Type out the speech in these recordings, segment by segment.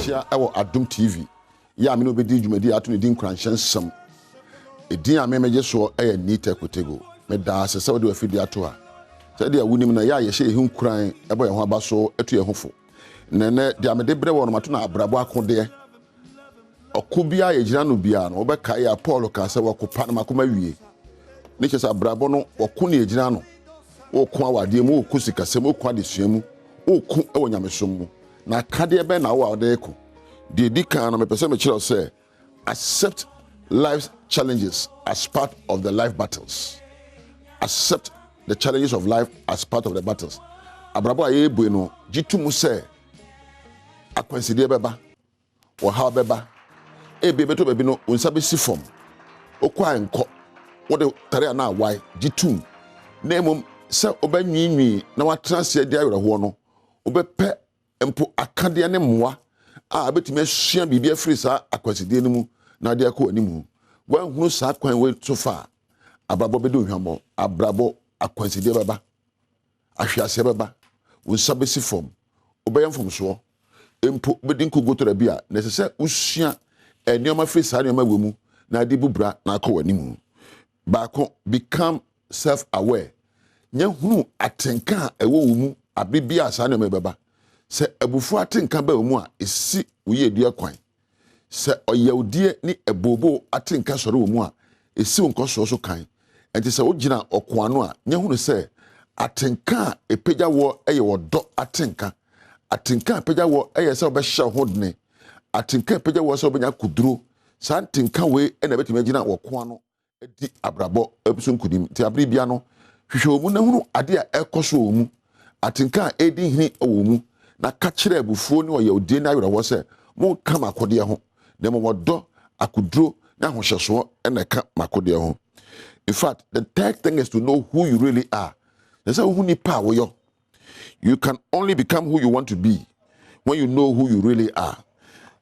chia ewo Adom TV ya me no be di dwumadi ato ne din Nkuranhyensem edin a me meje so Nita Kotego me da asese wo de afidi ato ha se de awunim na ya ye hye ehu nkuran ebo ye ho aba so etu ye hofo nene de amede bre wo no mato na abrabo akode okubia ye gina no bia no obeka ya Paul ka se wakopa na makoma wie ne chese abrabo no oku na ye gina no oku awade mu oku sikasem oku adesuamu oku ewo nyamesom mu na kade be na wo awde ku de dika na me pese me kire say accept life's challenges as part of the life battles. Accept the challenges of life as part of the battles. Abrabo aye bueno gitumu say akwanside beba wo ha beba ebe beto bebi no unsa be sifom okwa enko wo de tare na wai gitum na emom se obanwinwi na watrase dia werho no obepe empo akade ne moa a betime asua bibia firi sa akwanside ne mu na de akọ animu wan hunu sa kwan we so fa abrabo be do hwamo abrabo akwanside baba ahwiase baba unsa be sifom obeyam fom so empo bedin ko gotora bia na sese usua enioma firi sa enioma wemu na de bubra na akọ animu baako become self aware nya hunu atenka ewo mu abibia sa enioma baba se abufu atenka ba mu a esi uye dua kwan se oyawdie ni ebobo atenka soro mu a esi wonkoso so kan enti se wogina okoano a nya hunu se atenka epeja wo eye wodo atenka epeja wo eye se obehye hodne atenka epeja wo se obenya kuduro sa atenka we ena betime gina wokoano edi abrabo ebuso nkudim ti abribia no hwehwe omu na hunu ade a ekoso omu atenka edi hini owo mu na ka kire abufuo ni oyawdie na yoro wo se mo kama akode ho na mo wodo akuduro na hohyeso ena ka makode ho. In fact, the third thing is to know who you really are. There's a who ni pa wo yo. You can only become who you want to be when you know who you really are.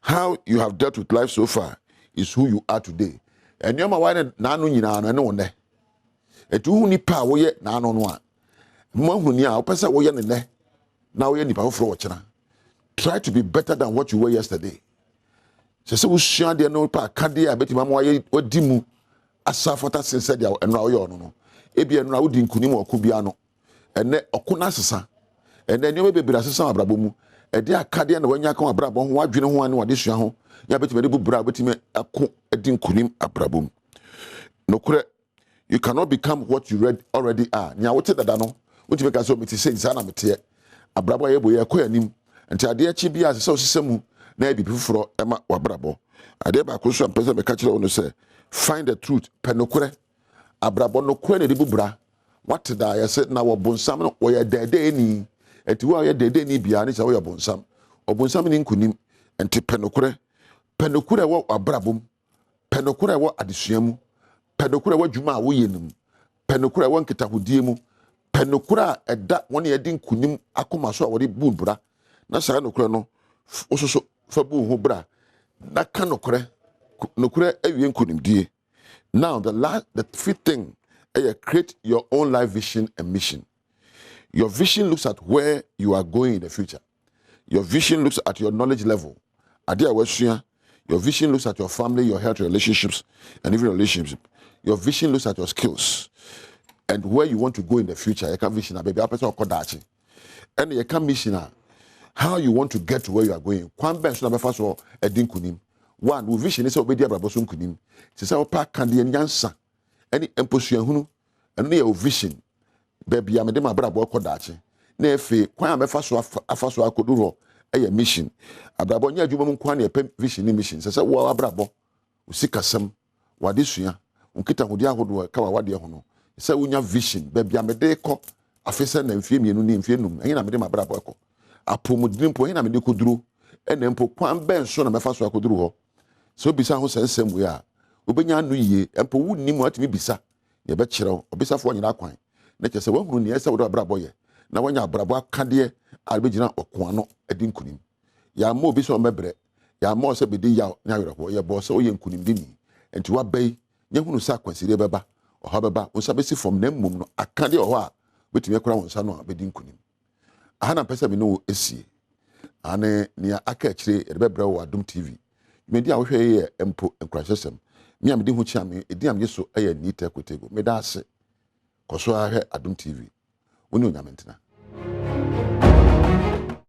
How you have dealt with life so far is who you are today. And you ma why na anu nyina no ne wonde. Etu who ni pa wo ye na anu no a. Mo hu ni a opese wo ye ne ne. Na wo ye nipa foforo wo kira. Try to be better than what you were yesterday. Se wo sua de no pa kade a betima mo ye odimu asafota sense dia enra wo yo no ebi enra wo di nkunim okubia no ene okuna sesa ene nyoma bebira sesa abrabo mu ede akade na wanya kan abrabo ho wadwene ho ane wade sua ho ya betima de bubra betime ako edi nkunim abrabo mu nokure. You cannot become what you already are. Nya wote dada no wotime ka so meti say sana mete abrabo ye boye akoyanim enti ade achi bia sesa osisemu na ebi fufuro ema wabrabo ade ba ko so ampese me ka kire wo no say find the truth penokure abrabo nokure ne dibubra what da ya say na wo bonsam no wo ya dede ni enti wo ya dede ni bia ne say wo ya bonsam obonsam ni nkunim enti penokure wo abrabom penokure wo adesuamu penokure wo dwuma wo yenum penokure wo nkitahodie mu penokure eda woni ya di nkunim akoma so a wo de bubra na say nokure no ososo fabu ho bra na kanokure awie nkunimdie. Now the fifth thing create your own life vision and mission. Your vision looks at where you are going in the future. Your vision looks at your knowledge level. Your vision looks at your family, your health, relationships, and even relationship. Your vision looks at your skills and where you want to go in the future. You can vision, baby. And you can mission how you want to get to where you are going. Kwan ben so na befa so edin kunim. One, we vision is obedi abrabo so nkunim. Se say opa kan de nyansa. Any emposuan hunu. Eno na your vision. Baby amede ma abrabo akodache. Na efe kwan abefa so afa so akoduro eye mission. Abrabo nya adwuma mu kwan na epe vision ni mission. Se say wo abrabo usikasem wade sua. Unkita hodi ahodo ka wa wade ho no. Se wonya vision. Baby amede ko afese na mfie mienu ni mfie num. Enyi na amede ma abrabo ko. Apomudin po hina mede koduro ene mpo kwan ben so na mefa so akoduro ho so bisa ho sensem we a obenya anu yie mpo wunnim atimi bisa ye be kire obisa fo nyina kwan na kese wahunu ne ese wo do abrabo ye na wanya abrabo akade albegina okoano edi nkunim ya ma obi so mebre ya ma se bedi ya nya werho ye bo se oye nkunim dini enti wa bai nya hunu sa kwansire beba oha beba unsa besi from na mmom no akade oho a betimi akora wonsa no a bedi nkunim. Ahana pesa bi no esie ane nia aka akyire de bebrɛ wɔ Adom TV dwumadi a wohwɛ yɛ mpo Nkuranhyensem me a mede ho kyia me edi am yeso ɛyɛ nita kwetego me da ase kɔso ahwɛ Adom TV woni onyame ntena